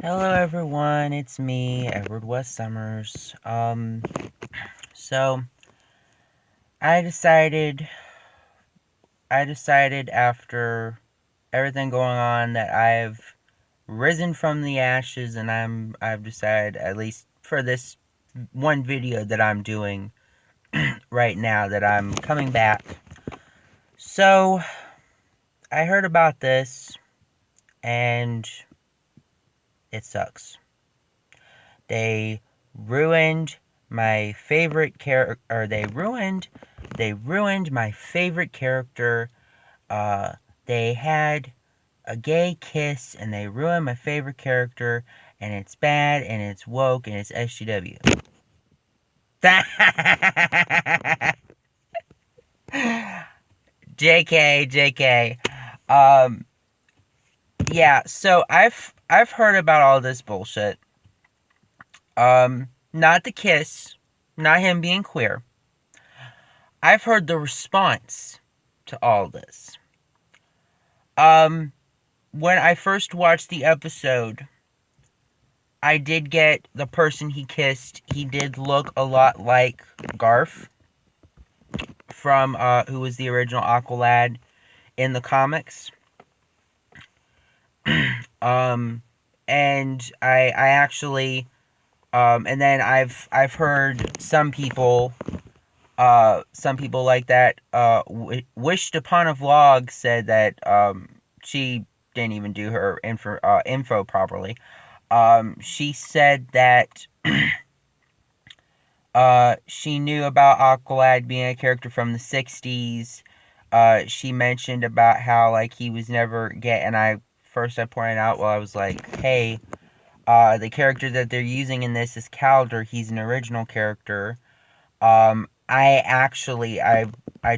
Hello everyone, it's me, Edward West Summers. So I decided after everything going on that I've risen from the ashes and I've decided, at least for this one video that I'm doing right now, that I'm coming back. So I heard about this and it sucks. They ruined my favorite character, or they ruined my favorite character. Uh, they had a gay kiss, and they ruined my favorite character, and it's bad, and it's woke, and it's SGW. JK, JK. Um, yeah. So I've heard about all this bullshit. Not the kiss, not him being queer. I've heard the response to all this. Um, when I first watched the episode, I did get the person he kissed. He did look a lot like Garf from who was the original Aqualad in the comics. um, and I actually and then I've heard some people like that wished upon a vlog said that she didn't even do her info properly. She said that she knew about Aqualad being a character from the 60s. She mentioned about how like he was never gay, and I pointed out, well, I was like, hey, the character that they're using in this is Kaldur. He's an original character. I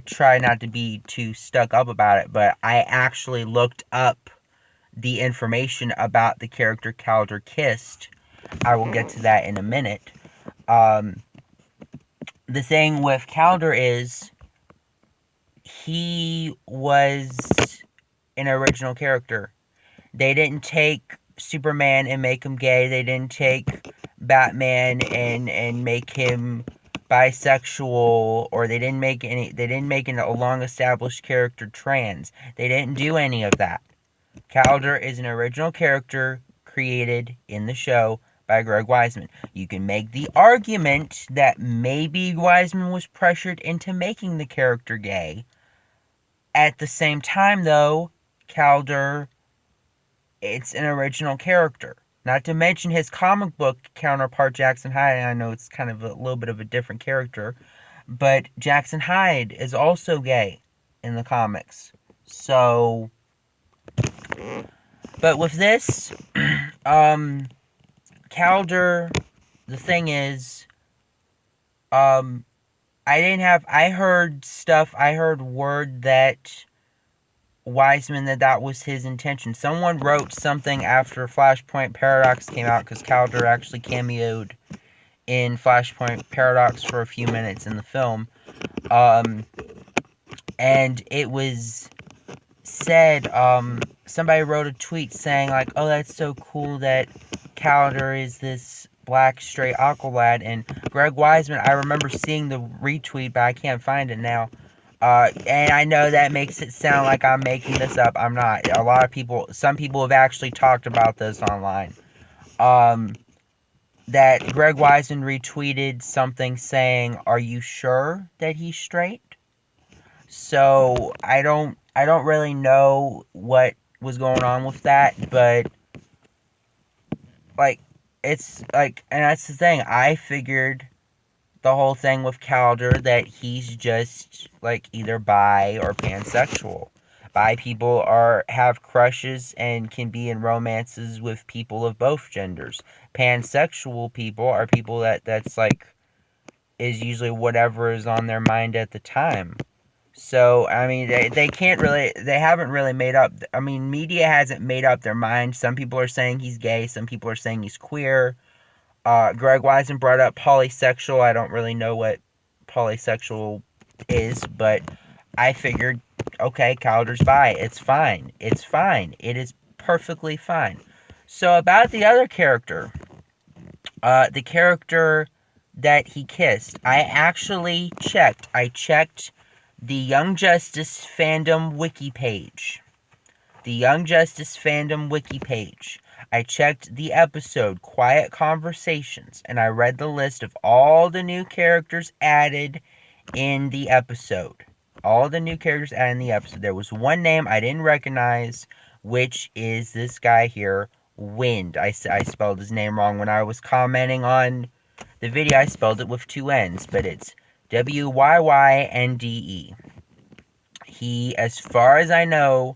try not to be too stuck up about it, but I actually looked up the information about the character Kaldur kissed. I will get to that in a minute. Um, the thing with Kaldur is he was an original character. They didn't take Superman and make him gay. They didn't take Batman and make him bisexual, or they didn't make a long established character trans. They didn't do any of that. Kaldur is an original character created in the show by Greg Weisman. You can make the argument that maybe Weisman was pressured into making the character gay. At the same time, though, Kaldur, it's an original character. Not to mention his comic book counterpart, Jackson Hyde. I know it's kind of a little bit of a different character, but Jackson Hyde is also gay in the comics. So, but with this, Kaldur, the thing is, um, I heard word that Wiseman, that was his intention. Someone wrote something after Flashpoint Paradox came out, because Kaldur actually cameoed in Flashpoint Paradox for a few minutes in the film. And it was said, somebody wrote a tweet saying, like, oh, that's so cool that Kaldur is this black straight Aqualad. And Greg Weisman, I remember seeing the retweet, but I can't find it now. And I know that makes it sound like I'm making this up. I'm not. Some people have actually talked about this online. That Greg Weisman retweeted something saying, "Are you sure that he's straight?" So I don't really know what was going on with that, but like it's like, and that's the thing. I figured the whole thing with Kaldur that he's just like either bi or pansexual. Bi people have crushes and can be in romances with people of both genders. Pansexual people are people that's like is usually whatever is on their mind at the time. So, I mean, they haven't really made up, I mean, media hasn't made up their mind. Some people are saying he's gay, some people are saying he's queer. Greg Weisman brought up polysexual. I don't really know what polysexual is, but I figured, okay, Calders bi. It's fine. It's fine. It is perfectly fine. So about the other character, the character that he kissed, I actually checked. I checked the Young Justice fandom wiki page. The Young Justice fandom wiki page. I checked the episode Quiet Conversations, and I read the list of all the new characters added in the episode. All the new characters added in the episode. There was one name I didn't recognize, which is this guy here, Wind. I spelled his name wrong when I was commenting on the video. I spelled it with two N's, but it's Wyynde. He, as far as I know,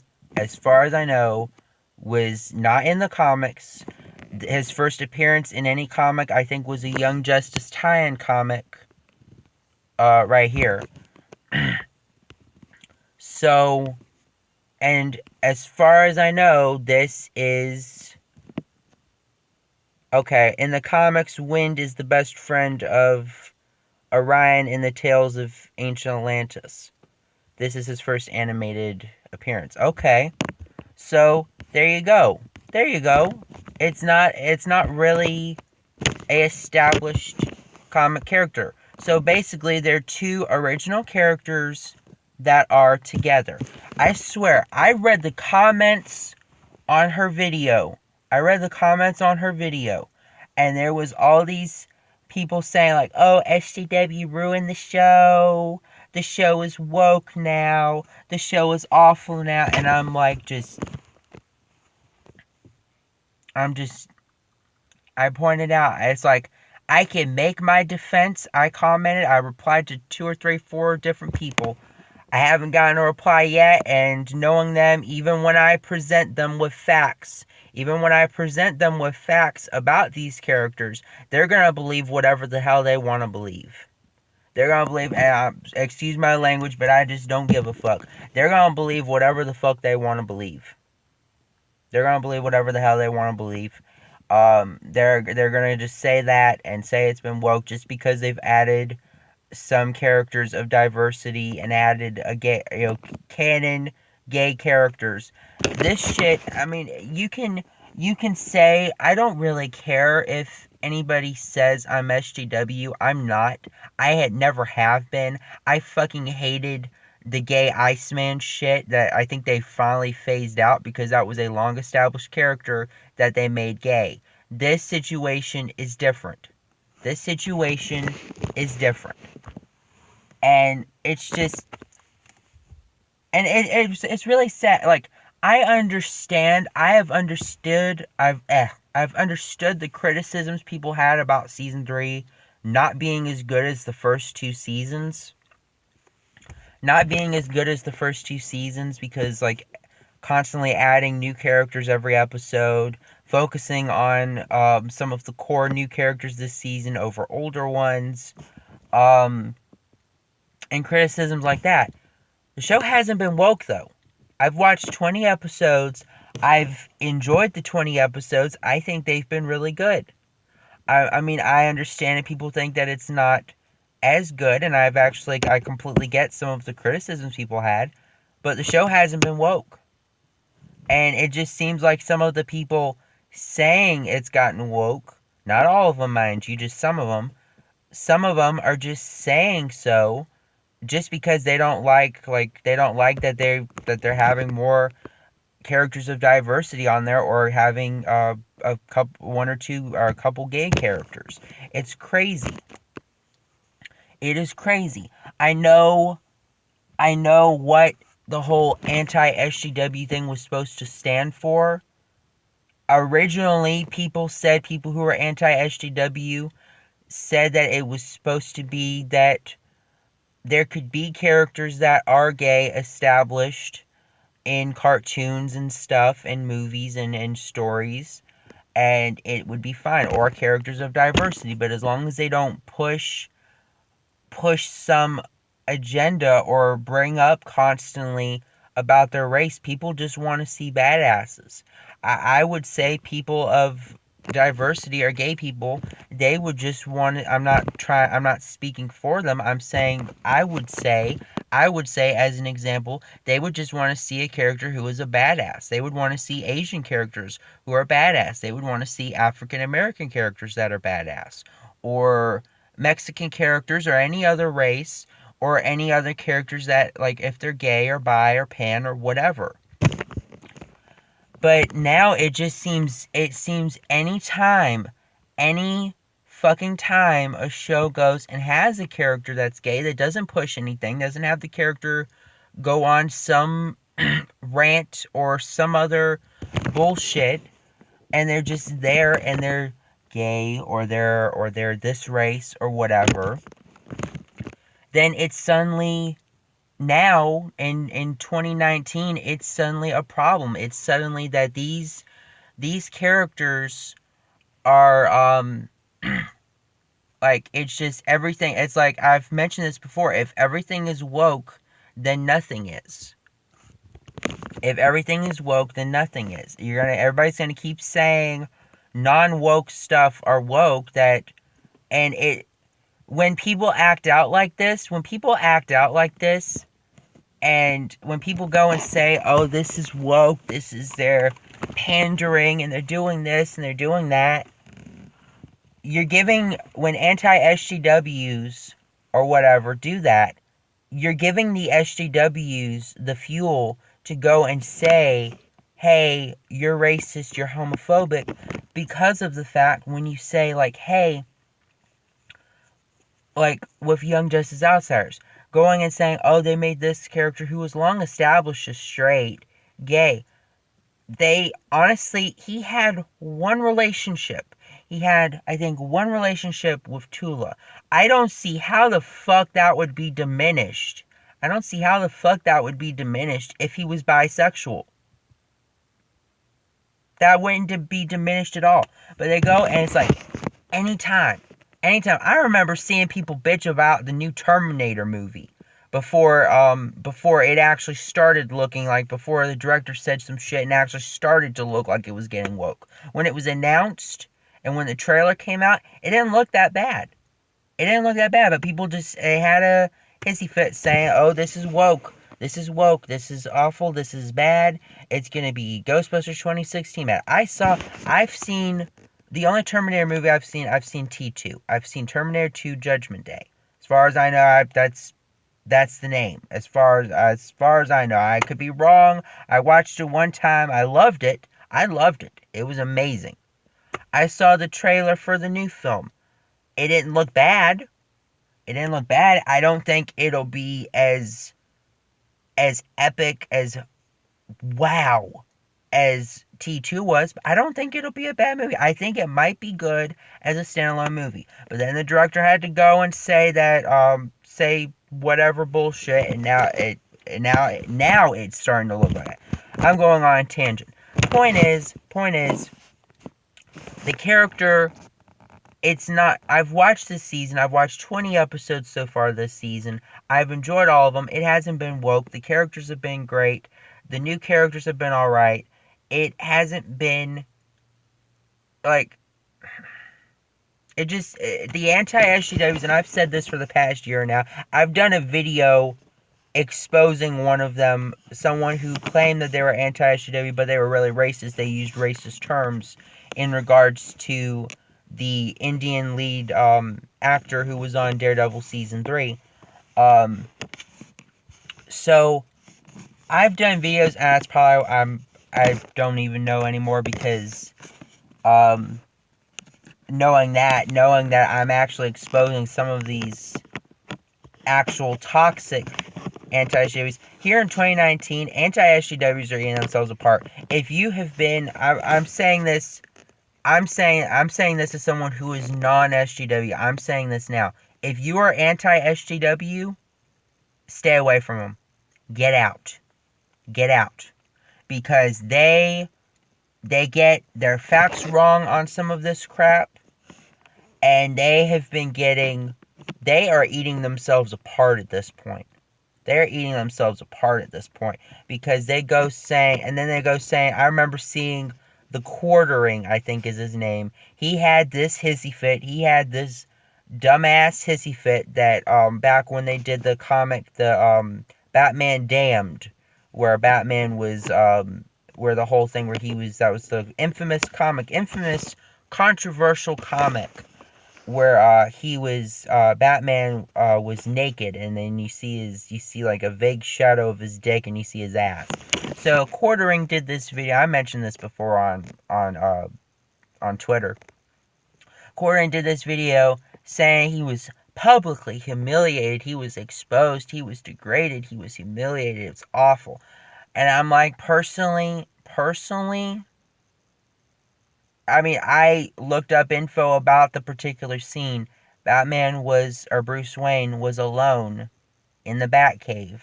was not in the comics. His first appearance in any comic, I think, was a Young Justice tie-in comic. Right here. So, and as far as I know, this is... Okay, in the comics, Wind is the best friend of Orion in the Tales of Ancient Atlantis. This is his first animated appearance. Okay. So, there you go. There you go. It's not really a established comic character. So basically, they're two original characters that are together. I swear, I read the comments on her video. And there was all these people saying like, oh, SJW ruined the show. The show is woke now. The show is awful now. And I'm like, I pointed out, it's like, I can make my defense. I commented, I replied to 2 or 3, 4 different people. I haven't gotten a reply yet, and knowing them, even when I present them with facts about these characters, they're gonna believe whatever the hell they want to believe. They're gonna believe, and excuse my language, but I just don't give a fuck. They're gonna believe whatever the fuck they want to believe. They're gonna believe whatever the hell they want to believe. They're gonna just say that and say it's been woke just because they've added some characters of diversity and added a gay, canon gay characters. This shit, I mean, you can say, I don't really care if anybody says I'm SJW. I'm not. I had never have been. I fucking hated the gay Iceman shit that I think they finally phased out because that was a long established character that they made gay. This situation is different. And it's just, and it's really sad. Like, I've understood the criticisms people had about season 3 not being as good as the first 2 seasons. Because, like, constantly adding new characters every episode, focusing on some of the core new characters this season over older ones, and criticisms like that. The show hasn't been woke, though. I've watched 20 episodes. I've enjoyed the 20 episodes. I think they've been really good. I mean, I understand that people think that it's not as good, and I completely get some of the criticisms people had, but the show hasn't been woke. And it just seems like some of the people saying it's gotten woke, not all of them, mind you, just some of them are just saying so just because they don't like that they're having more characters of diversity on there, or having a couple gay characters. It's crazy. It is crazy. I know what the whole anti-SJW thing was supposed to stand for. Originally, people who were anti-SJW said that it was supposed to be that there could be characters that are gay established in cartoons and stuff, and movies and stories, and it would be fine, or characters of diversity, but as long as they don't push some agenda or bring up constantly about their race, people just want to see badasses. I would say people of diversity or gay people, they would just want to, I'm not speaking for them, I would say I would say, as an example, they would just want to see a character who is a badass. They would want to see Asian characters who are badass. They would want to see African American characters that are badass. Or Mexican characters or any other race or any other characters that, like, if they're gay or bi or pan or whatever. But now it seems any fucking time a show goes and has a character that's gay that doesn't push anything, doesn't have the character go on some rant or some other bullshit, and they're just there and they're gay or they're this race or whatever, then it's suddenly, now in 2019, it's suddenly a problem. It's suddenly that these characters are like, it's just everything. It's like, I've mentioned this before, if everything is woke, then nothing is. If everything is woke, then nothing is. Everybody's gonna keep saying non-woke stuff are woke, and it when people act out like this, and when people go and say, oh, this is woke, this is their pandering, and they're doing this and they're doing that, when anti-SJWs or whatever do that, you're giving the SJWs the fuel to go and say, hey, you're racist, you're homophobic, because of the fact when you say, like, hey, like with Young Justice Outsiders, going and saying, oh, they made this character who was long established as straight, gay. He had one relationship. He had, I think, one relationship with Tula. I don't see how the fuck that would be diminished. If he was bisexual. That wouldn't be diminished at all. But they go and it's like, anytime. I remember seeing people bitch about the new Terminator movie before it actually started looking like, before the director said some shit and actually started to look like it was getting woke. When it was announced and when the trailer came out, it didn't look that bad. But people just, they had a hissy fit saying, oh, this is woke. This is awful. This is bad. It's going to be Ghostbusters 2016 bad. I've seen, the only Terminator movie I've seen T2. I've seen Terminator 2 Judgment Day. As far as I know, that's the name. As far as I know. I could be wrong. I watched it one time. I loved it. It was amazing. I saw the trailer for the new film. It didn't look bad. I don't think it'll be as epic, as wow, as T2 was, but I don't think it'll be a bad movie. I think it might be good as a standalone movie. But then the director had to go and say that, say whatever bullshit, and now it's starting to look like it. I'm going on a tangent. Point is, the character, it's not, I've watched this season, I've watched 20 episodes so far this season, I've enjoyed all of them, it hasn't been woke, the characters have been great, the new characters have been alright, it hasn't been, like, it just, the anti-SJWs, and I've said this for the past year now, I've done a video exposing one of them, someone who claimed that they were anti-SJW, but they were really racist. They used racist terms in regards to the Indian lead actor who was on Daredevil Season 3. So, I've done videos, and that's probably, I don't even know anymore, because, knowing that I'm actually exposing some of these actual toxic anti-SJWs. Here in 2019, anti-SJWs are eating themselves apart. If you have been, I'm saying this as someone who is non-SJW. I'm saying this now. If you are anti-SJW, stay away from them. Get out. Because they get their facts wrong on some of this crap, and they are eating themselves apart at this point. Because they go saying, I remember seeing the Quartering, I think is his name. He had this hissy fit. He had this dumbass hissy fit that back when they did the comic, the Batman Damned, where Batman was where the whole thing where he was, that was the infamous controversial comic where he was Batman was naked, and then you see like a vague shadow of his dick, and you see his ass. So Quartering did this video. I mentioned this before on Twitter. Quartering did this video saying he was publicly humiliated, he was exposed, he was degraded, he was humiliated. It's awful. And I'm like, personally, I mean, I looked up info about the particular scene. Bruce Wayne was alone in the Batcave.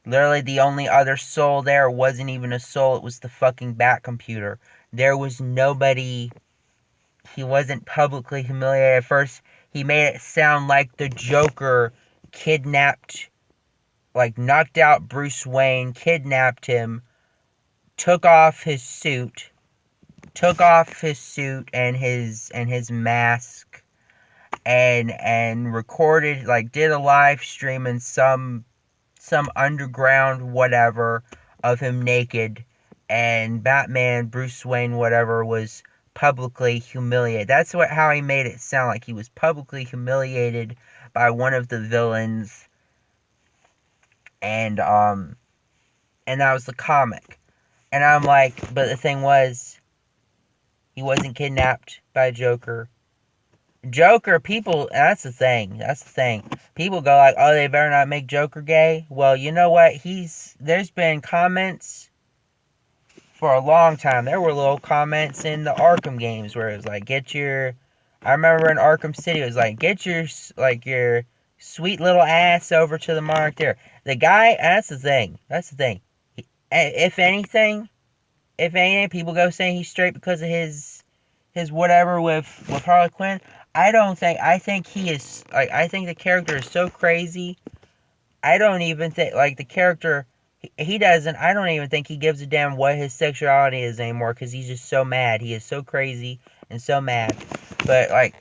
Literally, the only other soul there wasn't even a soul, it was the fucking Batcomputer. There was nobody. He wasn't publicly humiliated. At first, he made it sound like the Joker kidnapped, like knocked out Bruce Wayne, kidnapped him, took off his suit and his mask, and recorded, like did a live stream in some underground whatever of him naked, and Batman, Bruce Wayne, whatever, was publicly humiliated. That's how he made it sound, like he was publicly humiliated by one of the villains, and that was the comic. And I'm like, but the thing was, he wasn't kidnapped by Joker. People, that's the thing. People go like, oh, they better not make Joker gay. Well, you know what? There's been comments for a long time. There were little comments in the Arkham games where it was like, I remember in Arkham City, it was like, get your sweet little ass over to the mark there. The guy, that's the thing. If anything, people go saying he's straight because of his whatever with Harley Quinn. I think he is, like, I think the character is so crazy. I don't even think, like, the character, he doesn't, I don't even think he gives a damn what his sexuality is anymore, because he's just so mad. He is so crazy and so mad. But, like,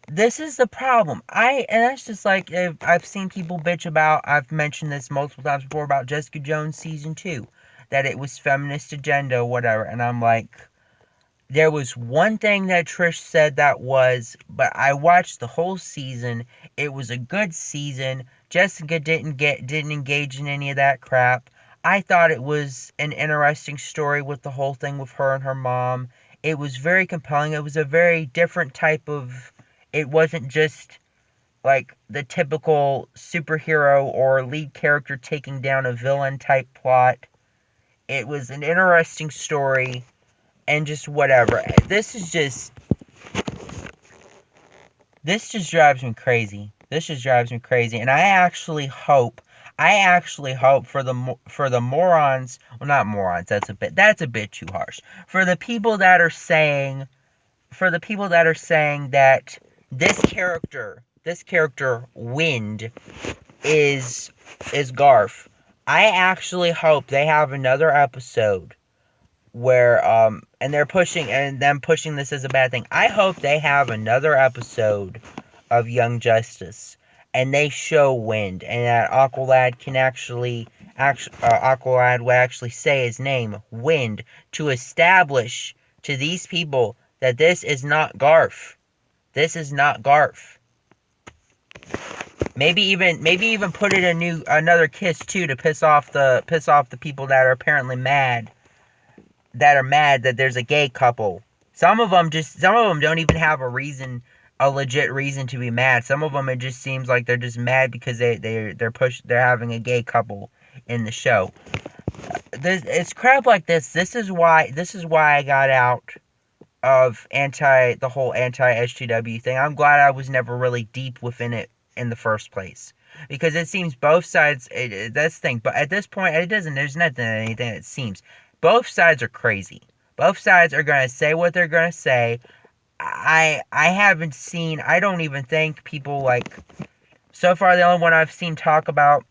this is the problem. And that's just like, I've seen people bitch about, I've mentioned this multiple times before about Jessica Jones season 2, that it was feminist agenda, whatever, and I'm like, there was one thing that Trish said but I watched the whole season. It was a good season. Jessica didn't engage in any of that crap. I thought it was an interesting story with the whole thing with her and her mom. It was very compelling. It was a very different type of, it wasn't just like the typical superhero or lead character taking down a villain type plot. It was an interesting story. And just whatever. This just drives me crazy. And I actually hope for the morons, well, not morons, that's a bit too harsh. For the people that are saying that this character Wind is Garf. I actually hope they have another episode where and they're pushing this as a bad thing. I hope they have another episode of Young Justice and they show Wind, and that Aqualad can Aqualad will actually say his name, Wind, to establish to these people that this is not Garf. Maybe even put it another kiss too, to piss off the people that are apparently mad that there's a gay couple. Some of them don't even have a legit reason to be mad. Some of them, it just seems like they're just mad because they're having a gay couple in the show. It's crap like this. This is why I got out of the whole anti-SJW thing. I'm glad I was never really deep within it in the first place, because it seems both sides, that's the thing. But at this point, there's nothing, anything, it seems both sides are crazy. Both sides are going to say what they're going to say. I don't even think people, like, so far the only one I've seen talk about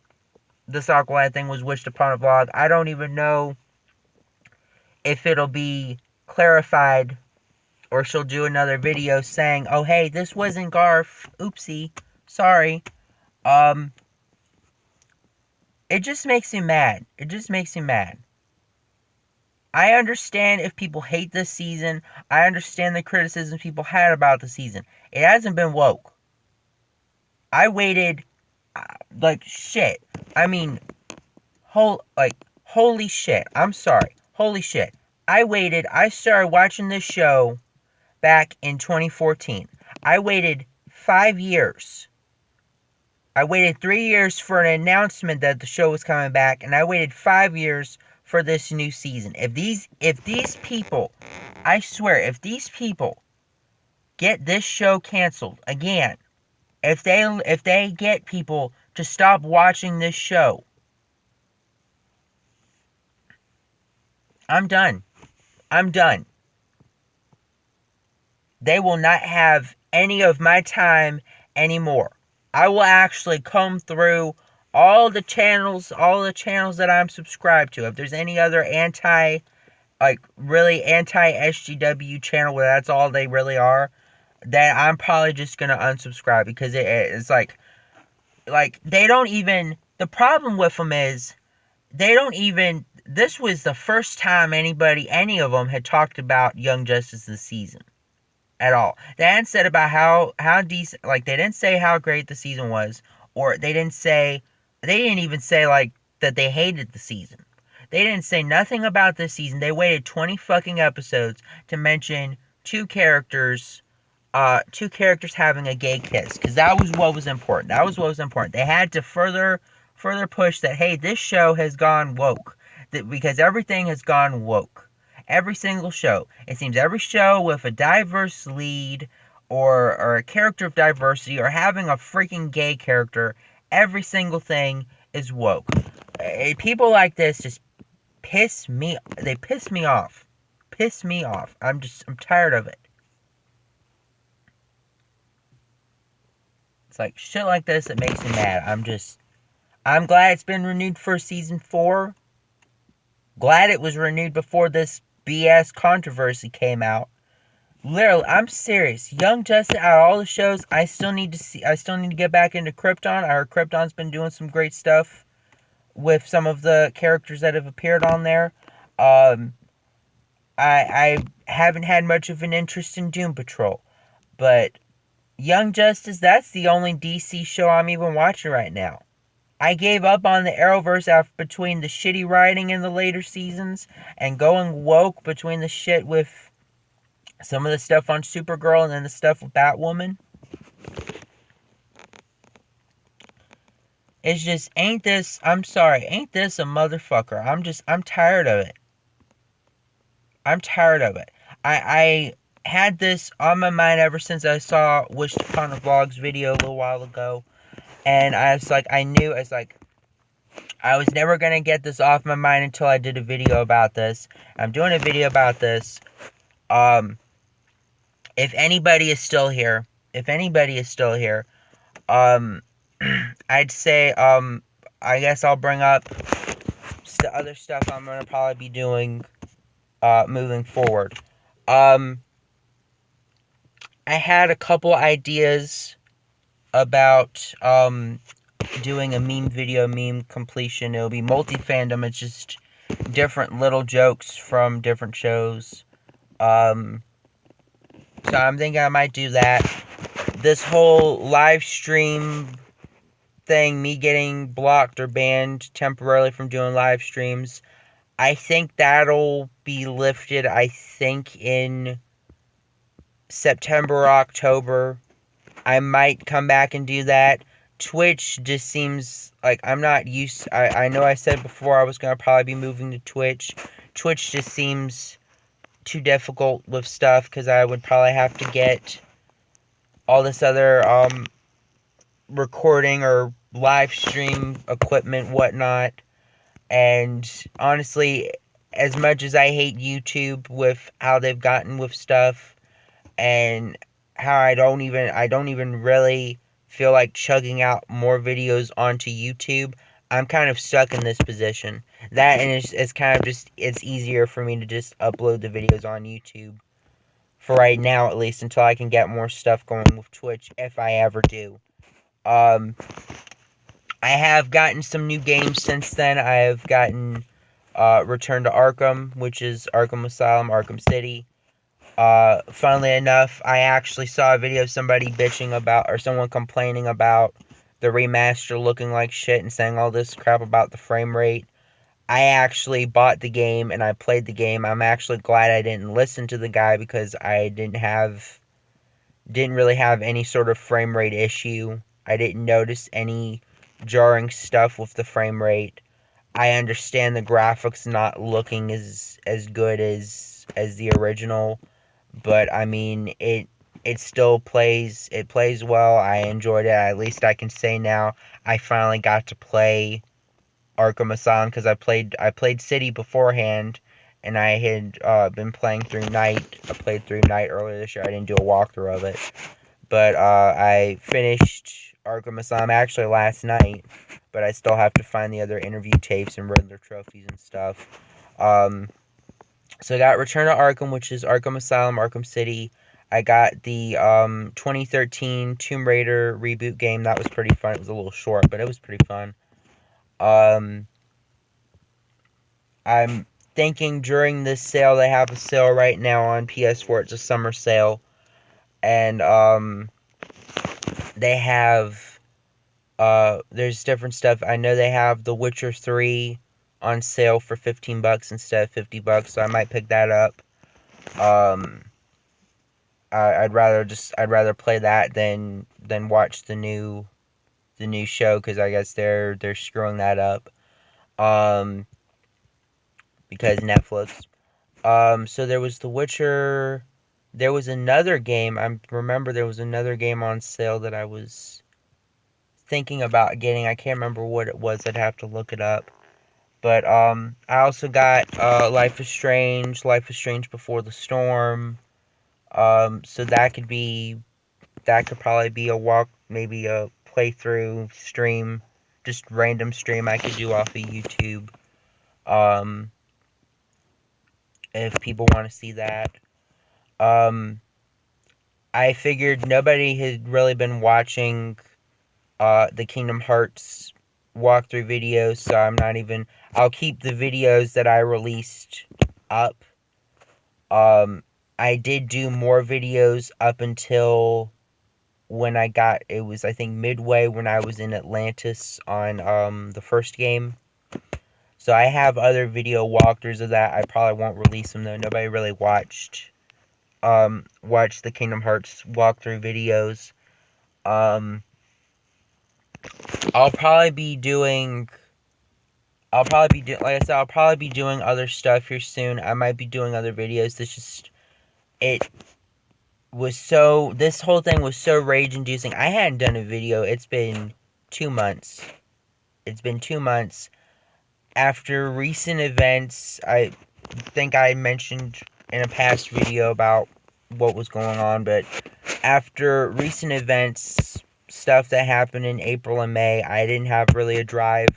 this Aqualad thing was Wished Upon a Vlog. I don't even know if it'll be clarified or she'll do another video saying, "Oh, hey, this wasn't Garf. Oopsie. Sorry." It just makes me mad. It just makes me mad. I understand if people hate this season. I understand the criticism people had about the season. It hasn't been woke. I waited like shit. I mean, holy shit. I'm sorry. Holy shit. I started watching this show back in 2014. I waited 5 years. I waited 3 years for an announcement that the show was coming back, and I waited 5 years for this new season. If these people, I swear, if these people get this show canceled again, if they get people to stop watching this show, I'm done. I'm done. They will not have any of my time anymore. I will actually comb through all the channels that I'm subscribed to. If there's any other really anti SGW channel where that's all they really are, then I'm probably just gonna unsubscribe, because it's like they don't even. The problem with them is they don't even. This was the first time any of them had talked about Young Justice this season at all. They hadn't said about how decent, like, they didn't say how great the season was, or they didn't even say like that they hated the season. They didn't say nothing about this season. They waited 20 fucking episodes to mention two characters having a gay kiss, because that was what was important. That was what was important. They had to further push that, hey, this show has gone woke, because everything has gone woke. Every single show. It seems every show with a diverse lead, or a character of diversity, or having a freaking gay character, every single thing is woke. People like this just piss me off. Piss me off. I'm tired of it. It's like shit like this that makes me mad. I'm glad it's been renewed for season 4. Glad it was renewed before this BS controversy came out. Literally, I'm serious. Young Justice, out of all the shows, I still need to get back into Krypton. I heard Krypton's been doing some great stuff with some of the characters that have appeared on there. I haven't had much of an interest in Doom Patrol, but Young Justice, that's the only DC show I'm even watching right now. I gave up on the Arrowverse after between the shitty writing in the later seasons and going woke between the shit with some of the stuff on Supergirl and then the stuff with Batwoman. It's just, ain't this a motherfucker? I'm tired of it. I'm tired of it. I had this on my mind ever since I saw Wish Upon a Vlog's video a little while ago. And I was like, I was never going to get this off my mind until I did a video about this. I'm doing a video about this. If anybody is still here, I'd say, I guess I'll bring up the other stuff I'm going to probably be doing, moving forward. I had a couple ideas about, doing a meme completion. It'll be multi-fandom. It's just different little jokes from different shows. So I'm thinking I might do that. This whole live stream thing, me getting blocked or banned temporarily from doing live streams, I think that'll be lifted, I think, in September or October. I might come back and do that. Twitch just seems like I'm not used. I know I said before I was going to probably be moving to Twitch. Twitch just seems too difficult with stuff, because I would probably have to get all this other recording or live stream equipment, whatnot. And honestly, as much as I hate YouTube with how they've gotten with stuff, and how I don't even really feel like chugging out more videos onto YouTube, I'm kind of stuck in this position. That, and it's kind of just, it's easier for me to just upload the videos on YouTube for right now, at least, until I can get more stuff going with Twitch, if I ever do. Um, I have gotten some new games since then. I have gotten Return to Arkham, which is Arkham Asylum, Arkham City. Funnily enough, I actually saw a video of somebody bitching about, or someone complaining about the remaster looking like shit and saying all this crap about the frame rate. I actually bought the game and I played the game. I'm actually glad I didn't listen to the guy because I didn't really have any sort of frame rate issue. I didn't notice any jarring stuff with the frame rate. I understand the graphics not looking as good as the original, but I mean it still plays well. I enjoyed it. At least I can say now I finally got to play Arkham Asylum because I played City beforehand, and I had been playing through Night. I played through Night earlier this year. I didn't do a walkthrough of it, but I finished Arkham Asylum actually last night. But I still have to find the other interview tapes and Riddler trophies and stuff. Um, so I got Return to Arkham, which is Arkham Asylum, Arkham City. I got the 2013 Tomb Raider reboot game. That was pretty fun. It was a little short, but it was pretty fun. Um, I'm thinking during this sale, they have a sale right now on PS4. It's a summer sale, and they have there's different stuff. I know they have The Witcher 3 on sale for $15 instead of $50, so I might pick that up. Um, I'd rather play that than watch the new show because I guess they're screwing that up. Um, because Netflix. So there was The Witcher. There was another game. I remember there was another game on sale that I was thinking about getting. I can't remember what it was. I'd have to look it up. But I also got Life is Strange Before the Storm. So that could probably be a walk, maybe a playthrough stream, just random stream I could do off of YouTube. Um, if people want to see that. Um, I figured nobody had really been watching the Kingdom Hearts walkthrough videos, so I'm not even. I'll keep the videos that I released up. Um, I did do more videos up until when it was I think midway when I was in Atlantis on the first game. So I have other video walkthroughs of that. I probably won't release them though. Nobody really watched the Kingdom Hearts walkthrough videos. Um, I'll probably be doing. Like I said, I'll probably be doing other stuff here soon. I might be doing other videos. It this whole thing was so rage inducing. I hadn't done a video. It's been 2 months. It's been 2 months. After recent events, I think I mentioned in a past video about what was going on, but after recent events, stuff that happened in April and May, I didn't have really a drive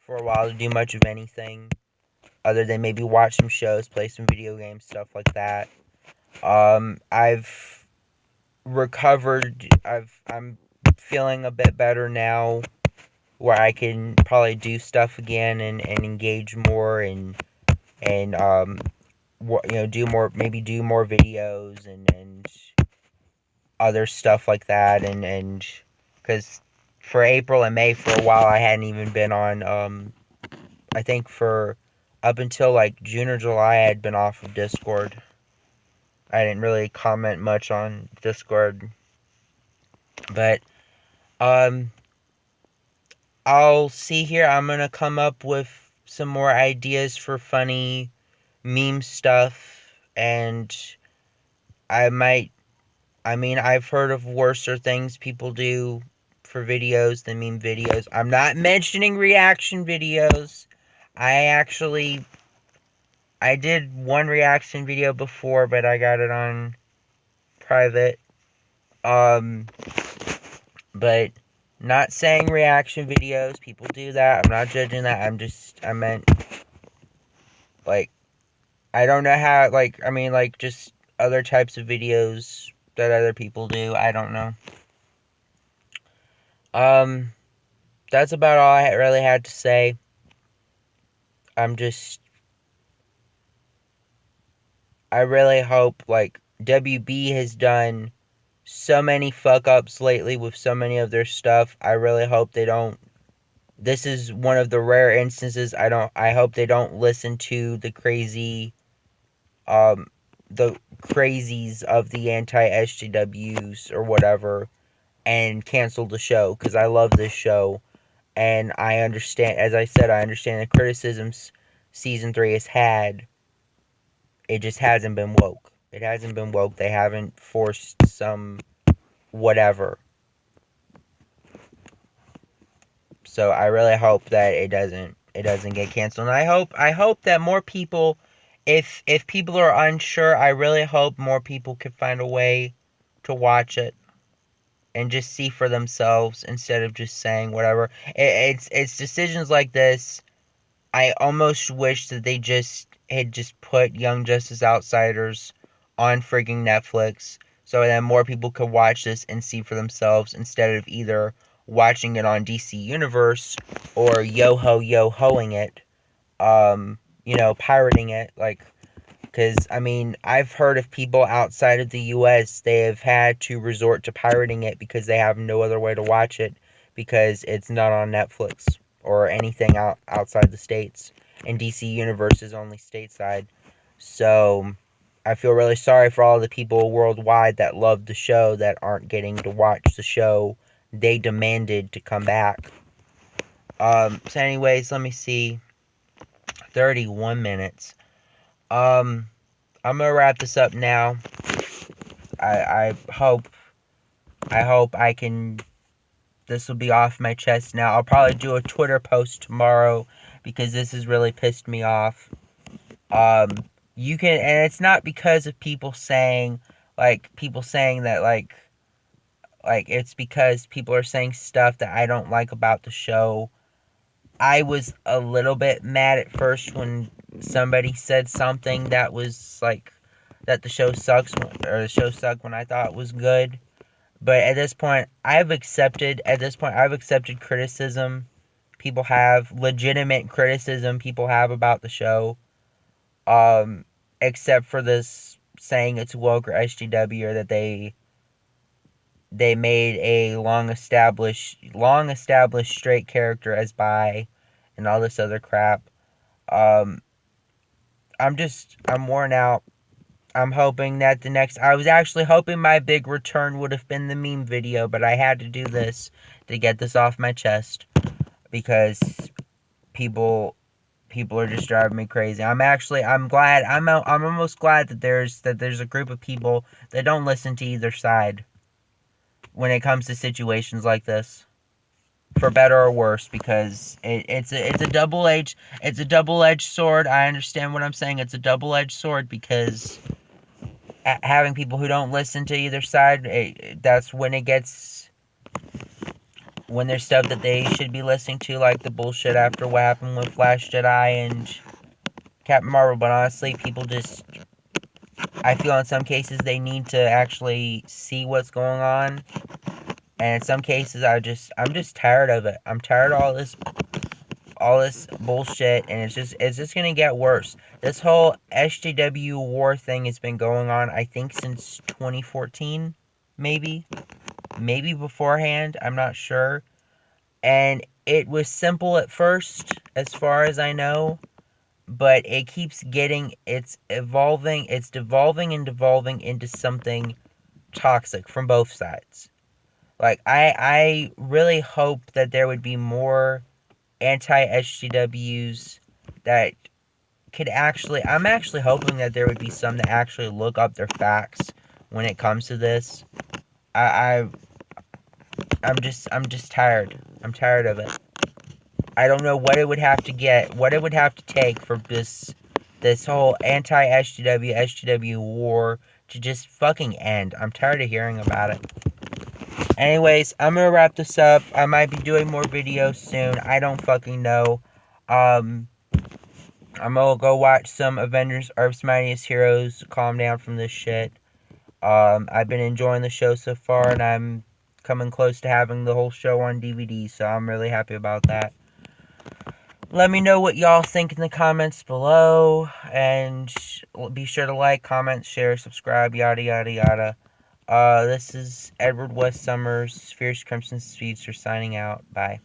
for a while to do much of anything other than maybe watch some shows, play some video games, stuff like that. I've recovered. I'm feeling a bit better now, where I can probably do stuff again and engage more and do more, maybe do more videos and other stuff like that and because for April and May for a while I hadn't even been on I think for up until like June or July I had been off of Discord. I didn't really comment much on Discord, but um I'll see here. I'm gonna come up with some more ideas for funny meme stuff, and I might. I mean, I've heard of worser things people do for videos than meme videos. I'm not mentioning reaction videos. I I did one reaction video before, but I got it on private. Um, but not saying reaction videos. People do that. I'm not judging that. I meant, like, I don't know how, like, I mean, like, just other types of videos that other people do. I don't know. Um, that's about all I really had to say. I'm just, I really hope, like, WB has done so many fuck ups lately with so many of their stuff. I really hope they don't. This is one of the rare instances. I hope they don't listen to um, the crazies of the anti SJWs or whatever and cancel the show, because I love this show and I understand, as I said, I understand the criticisms season 3 has had. It just hasn't been woke. It hasn't been woke. They haven't forced some whatever. So I really hope that it doesn't get canceled. And I hope that more people, if people are unsure, I really hope more people can find a way to watch it and just see for themselves instead of just saying whatever. It's decisions like this. I almost wish that they just had just put Young Justice Outsiders on frigging Netflix so that more people could watch this and see for themselves instead of either watching it on DC Universe or yo-hoing it, pirating it, like, because, I mean, I've heard of people outside of the US, they have had to resort to pirating it because they have no other way to watch it because it's not on Netflix or anything outside the States. And DC Universe is only stateside. So I feel really sorry for all the people worldwide that love the show that aren't getting to watch the show they demanded to come back. So anyways, let me see. 31 minutes. Um, I'm gonna wrap this up now. I hope I can. This will be off my chest now. I'll probably do a Twitter post tomorrow because this has really pissed me off. Um, you can, and it's not because of people saying that like it's because people are saying stuff that I don't like about the show. I was a little bit mad at first when somebody said something that was like that the show sucks, or the show sucked when I thought it was good. But I've accepted criticism. People have legitimate criticism people have about the show. Um except for this saying it's woke or SGW, or that they made a long established straight character as bi and all this other crap. Um I'm worn out. I'm hoping that I was actually hoping my big return would have been the meme video, but I had to do this to get this off my chest because people people are just driving me crazy. I'm almost glad that there's a group of people that don't listen to either side when it comes to situations like this, for better or worse, because it's a double-edged sword. I understand what I'm saying. It's a double-edged sword because having people who don't listen to either side, that's when there's stuff that they should be listening to, like the bullshit after what happened with Flash Jedi and Captain Marvel. But honestly, I feel in some cases they need to actually see what's going on, and in some cases I'm just tired of it. I'm tired of all this bullshit, and it's just gonna get worse. This whole SJW war thing has been going on, I think, since 2014, maybe beforehand. I'm not sure, and it was simple at first, as far as I know, but it's devolving and devolving into something toxic from both sides. Like, I really hope that there would be more anti-SGWs that I'm actually hoping that there would be some that actually look up their facts when it comes to this. I, I'm just tired. I'm tired of it. I don't know what it would have to take for this whole anti-SGW war to just fucking end. I'm tired of hearing about it. Anyways, I'm gonna wrap this up. I might be doing more videos soon. I don't fucking know. Um, I'm gonna go watch some Avengers Earth's Mightiest Heroes to calm down from this shit. I've been enjoying the show so far, and I'm coming close to having the whole show on DVD, so I'm really happy about that. Let me know what y'all think in the comments below, and be sure to like, comment, share, subscribe, yada yada yada. This is Edward West Summers, Fierce Crimson Speedster signing out. Bye.